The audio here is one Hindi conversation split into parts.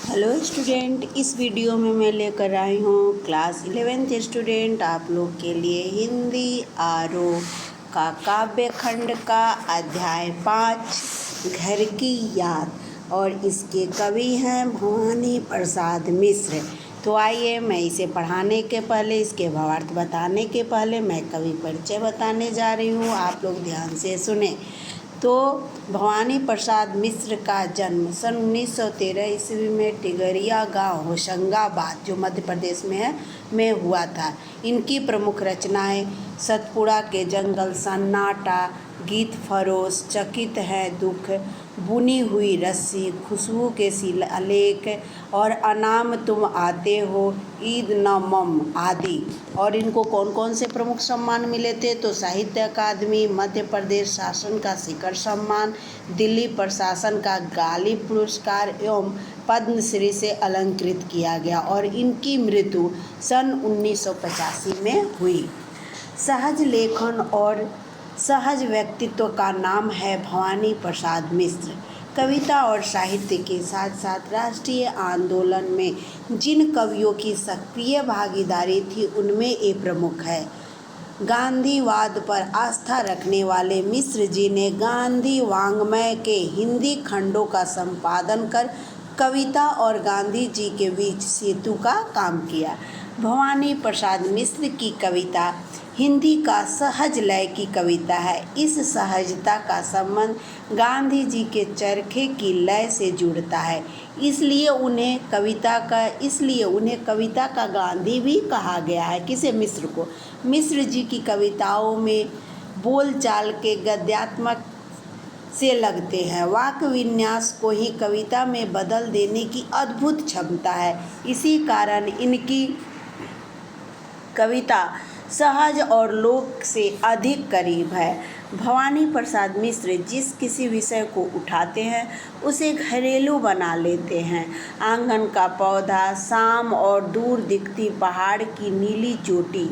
हेलो स्टूडेंट, इस वीडियो में मैं लेकर आई हूँ क्लास 11th स्टूडेंट आप लोग के लिए हिंदी आरोह का काव्य खंड का अध्याय 5 घर की याद। और इसके कवि हैं भवानी प्रसाद मिश्र। तो आइए, मैं इसे पढ़ाने के पहले, इसके भावार्थ बताने के पहले मैं कवि परिचय बताने जा रही हूँ। आप लोग ध्यान से सुने। तो भवानी प्रसाद मिश्र का जन्म सन 1913 ईस्वी में टिगरिया गांव होशंगाबाद, जो मध्य प्रदेश में है, में हुआ था। इनकी प्रमुख रचनाएं सतपुड़ा के जंगल, सन्नाटा, गीत फरोश, चकित है दुख, बुनी हुई रस्सी, खुशबू के शिलालेख और अनाम तुम आते हो, ईद न मम आदि। और इनको कौन कौन से प्रमुख सम्मान मिले थे? तो साहित्य अकादमी, मध्य प्रदेश शासन का शिखर सम्मान, दिल्ली प्रशासन का गालिब पुरस्कार एवं पद्मश्री से अलंकृत किया गया। और इनकी मृत्यु सन 1985 में हुई। सहज लेखन और सहज व्यक्तित्व का नाम है भवानी प्रसाद मिश्र। कविता और साहित्य के साथ साथ राष्ट्रीय आंदोलन में जिन कवियों की सक्रिय भागीदारी थी उनमें ये प्रमुख है। गांधीवाद पर आस्था रखने वाले मिश्र जी ने गांधी वाङ्मय के हिंदी खंडों का संपादन कर कविता और गांधी जी के बीच सेतु का काम किया। भवानी प्रसाद मिश्र की कविता हिंदी का सहज लय की कविता है। इस सहजता का संबंध गांधी जी के चरखे की लय से जुड़ता है, इसलिए उन्हें कविता का गांधी भी कहा गया है। किसे? मिश्र को। मिश्र जी की कविताओं में बोलचाल के गद्यात्मक से लगते हैं। वाक्य विन्यास को ही कविता में बदल देने की अद्भुत क्षमता है। इसी कारण इनकी कविता सहज और लोक से अधिक करीब है। भवानी प्रसाद मिश्र जिस किसी विषय को उठाते हैं उसे घरेलू बना लेते हैं। आंगन का पौधा, शाम और दूर दिखती पहाड़ की नीली चोटी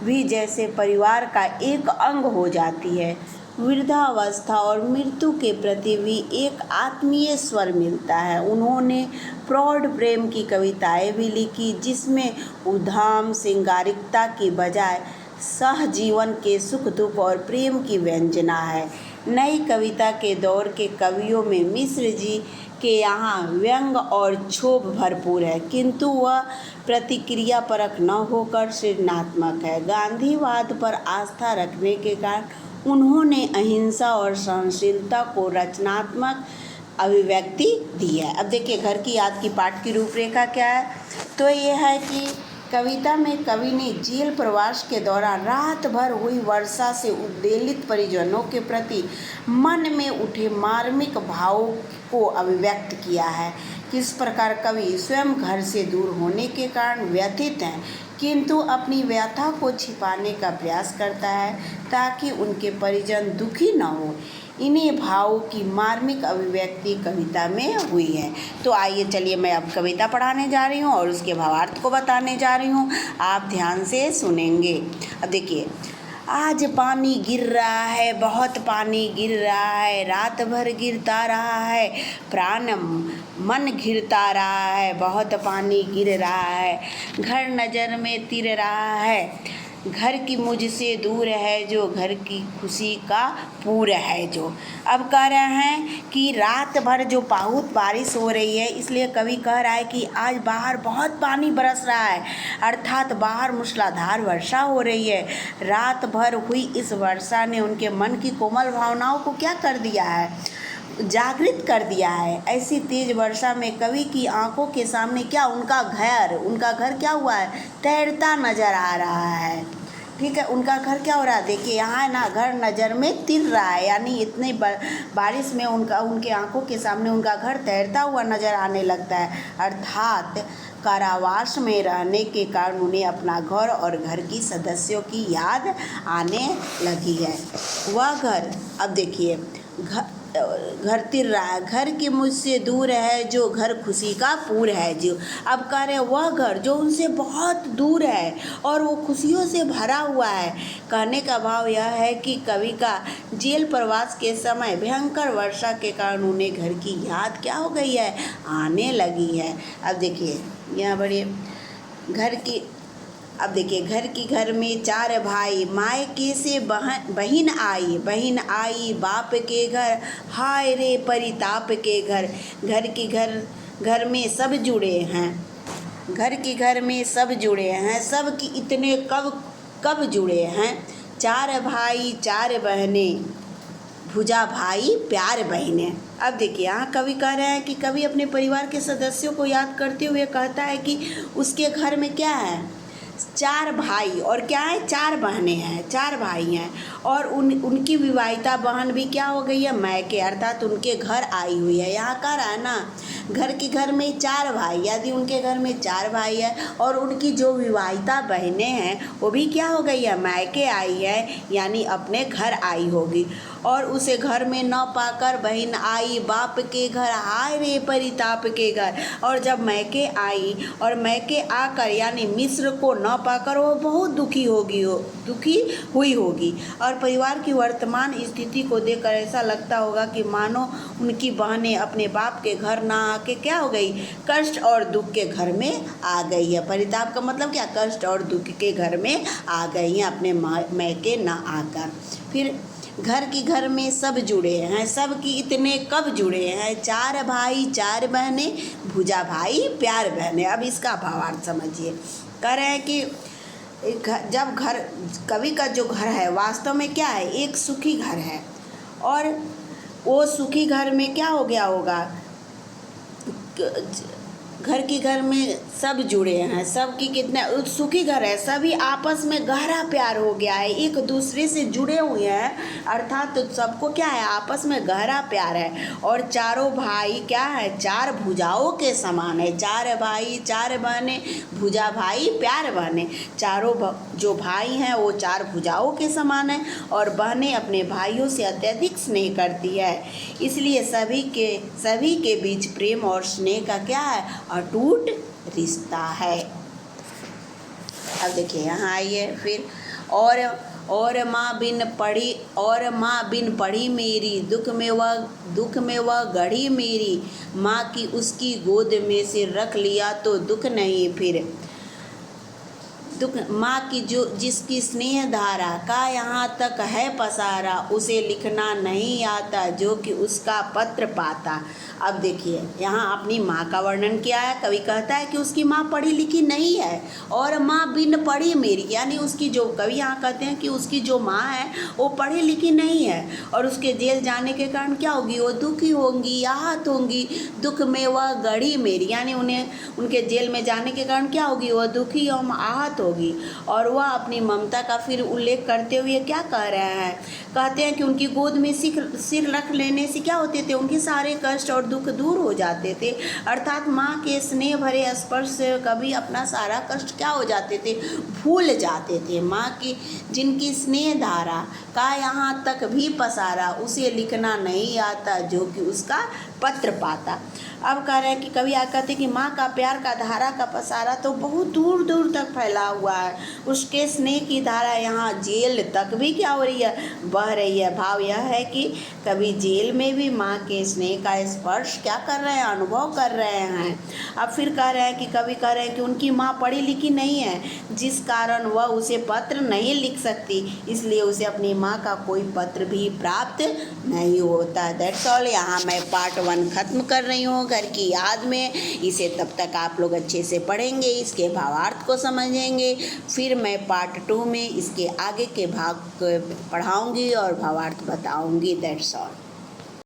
भी जैसे परिवार का एक अंग हो जाती है। वृद्धावस्था और मृत्यु के प्रति भी एक आत्मीय स्वर मिलता है। उन्होंने प्रौढ़ प्रेम की कविताएं भी लिखी, जिसमें उद्दाम श्रृंगारिकता की बजाय सहजीवन के सुख दुख और प्रेम की व्यंजना है। नई कविता के दौर के कवियों में मिश्र जी के यहाँ व्यंग और क्षोभ भरपूर है, किंतु वह प्रतिक्रियापरक न होकर सृजनात्मक है। गांधीवाद पर आस्था रखने के कारण उन्होंने अहिंसा और सहनशीलता को रचनात्मक अभिव्यक्ति दी है। अब देखिए, घर की याद की पाठ की रूपरेखा क्या है? तो यह है कि कविता में कवि ने जेल प्रवास के दौरान रात भर हुई वर्षा से उद्वेलित परिजनों के प्रति मन में उठे मार्मिक भावों को अभिव्यक्त किया है। किस प्रकार कवि स्वयं घर से दूर होने के कारण व्यथित हैं, किंतु अपनी व्यथा को छिपाने का प्रयास करता है ताकि उनके परिजन दुखी न हो। इन्हीं भावों की मार्मिक अभिव्यक्ति कविता में हुई है। तो आइए चलिए, मैं अब कविता पढ़ाने जा रही हूँ और उसके भावार्थ को बताने जा रही हूँ। आप ध्यान से सुनेंगे। अब देखिए, आज पानी गिर रहा है, बहुत पानी गिर रहा है, रात भर गिरता रहा है, प्राण मन घिरता रहा है, बहुत पानी गिर रहा है, घर नज़र में तिर रहा है, घर की मुझसे दूर है जो, घर की खुशी का पूर है जो। अब कह रहे हैं कि रात भर जो बहुत बारिश हो रही है, इसलिए कवि कह रहा है कि आज बाहर बहुत पानी बरस रहा है, अर्थात बाहर मूसलाधार वर्षा हो रही है। रात भर हुई इस वर्षा ने उनके मन की कोमल भावनाओं को क्या कर दिया है? जागृत कर दिया है। ऐसी तेज वर्षा में कवि की आंखों के सामने क्या उनका घर क्या हुआ है? तैरता नजर आ रहा है। ठीक है, उनका घर क्या हो रहा है? देखिए, यहाँ है ना, घर नज़र में तिर रहा है, यानी इतनी बारिश में उनके आंखों के सामने उनका घर तैरता हुआ नजर आने लगता है। अर्थात कारावास में रहने के कारण उन्हें अपना घर और घर की सदस्यों की याद आने लगी है। वह घर, अब देखिए, घर तिर रहा, घर की मुझसे दूर है जो घर खुशी का पूर है जो। अब कह रहे वह घर जो उनसे बहुत दूर है और वो खुशियों से भरा हुआ है। कहने का भाव यह है कि कवि का जेल प्रवास के समय भयंकर वर्षा के कारण उन्हें घर की याद क्या हो गई है, आने लगी है। अब देखिए यहाँ बड़े घर की, अब देखिए घर में 4 भाई, मायके से बहन आई बाप के घर, हाय रे परिताप के घर। घर में सब जुड़े हैं, घर में सब जुड़े हैं, सब की इतने कब जुड़े हैं। 4 भाई 4 बहनें, भुजा भाई प्यार बहनें। अब देखिए यहाँ कवि कह रहे हैं कि कवि अपने परिवार के सदस्यों को याद करते हुए कहता है कि उसके घर में क्या है, 4 भाई और क्या है, 4 बहनें हैं, 4 भाई हैं और उनकी विवाहिता बहन भी क्या हो गई है, मैके अर्थात उनके घर आई हुई है। यहाँ कह रहा है ना घर में 4 भाई, यदि उनके घर में 4 भाई है और उनकी जो विवाहिता बहनें हैं वो भी क्या हो गई है, मैके आई है, यानी अपने घर आई होगी। और उसे घर में न पाकर बहन आई बाप के घर, हाय रे परिताप के घर। और जब मैके आई और मैके आकर यानी मिस्र को न पाकर वो बहुत दुखी हुई होगी। और परिवार की वर्तमान स्थिति को देखकर ऐसा लगता होगा कि मानो उनकी बहनें अपने बाप के घर ना आके क्या हो गई, कष्ट और दुख के घर में आ गई है। परिताप का मतलब क्या, कष्ट और दुख के घर में आ गई हैं अपने मैके ना आकर। फिर घर में सब जुड़े हैं, सब की इतने कब जुड़े हैं, 4 भाई 4 बहनें, भुजा भाई प्यार बहनें। अब इसका भावार्थ समझिए। कह रहे हैं कि जब घर, कवि का जो घर है वास्तव में क्या है, एक सुखी घर है और वो सुखी घर में क्या हो गया होगा, घर में सब जुड़े हैं, सबकी कितना सुखी घर है, सभी आपस में गहरा प्यार हो गया है, एक दूसरे से जुड़े हुए हैं, अर्थात तो सबको क्या है, आपस में गहरा प्यार है। और चारों भाई क्या है, 4 भुजाओं के समान है, 4 भाई 4 बहनें, भुजा भाई प्यार बहनें। चारों जो भाई हैं वो 4 भुजाओं के समान है और बहनें अपने भाइयों से अत्यधिक स्नेह करती है, इसलिए सभी के बीच प्रेम और स्नेह का क्या है, अटूट रिश्ता है। अब देखिए यहाँ आइए फिर, और माँ बिन पढ़ी मेरी, दुख में वह गढ़ी मेरी, माँ की उसकी गोद में से रख लिया तो दुख नहीं फिर। माँ की जो जिसकी स्नेह धारा का यहाँ तक है पसारा, उसे लिखना नहीं आता जो कि उसका पत्र पाता। अब देखिए यहाँ अपनी माँ का वर्णन किया है। कवि कहता है कि उसकी माँ पढ़ी लिखी नहीं है और माँ बिन पढ़ी मेरी, यानी उसकी जो, कवि यहाँ कहते हैं कि उसकी जो माँ है वो पढ़ी लिखी नहीं है और उसके जेल जाने के कारण क्या होगी, वो दुखी होंगी, आहत होंगी। दुख में वह गढ़ी मेरी, यानी उनके जेल में जाने के कारण क्या होगी, वह दुखी एवं आहत होगी। और वह अपनी ममता का फिर उल्लेख करते हुए क्या कह रहे हैं, कहते हैं कि उनकी गोद में सिर रख लेने से क्या होते थे, उनके सारे कष्ट और दुख दूर हो जाते थे। अर्थात माँ के स्नेह भरे स्पर्श से कभी अपना सारा कष्ट क्या हो जाते थे, भूल जाते थे। माँ की जिनकी स्नेह धारा का यहाँ तक भी पसारा, उसे लिखना नहीं आता जो कि उसका पत्र पाता। अब कह रहे हैं कि कवि कहते हैं कि माँ का प्यार का धारा का पसारा तो बहुत दूर दूर तक फैला हुआ है, उसके स्नेह की धारा यहाँ जेल तक भी क्या हो रही है, बह रही है। भाव यह है कि कवि जेल में भी माँ के स्नेह का स्पर्श क्या कर रहे हैं, अनुभव कर रहे हैं। अब फिर कह रहे हैं कि कवि कह रहे हैं कि उनकी माँ पढ़ी लिखी नहीं है, जिस कारण वह उसे पत्र नहीं लिख सकती, इसलिए उसे अपनी माँ का कोई पत्र भी प्राप्त नहीं होता। That's all. यहाँ मैं पार्ट 1 खत्म कर रही हूँ घर की याद में। इसे तब तक आप लोग अच्छे से पढ़ेंगे, इसके भावार्थ को समझेंगे, फिर मैं पार्ट 2 में इसके आगे के भाग को पढ़ाऊँगी और भावार्थ बताऊँगी। That's all.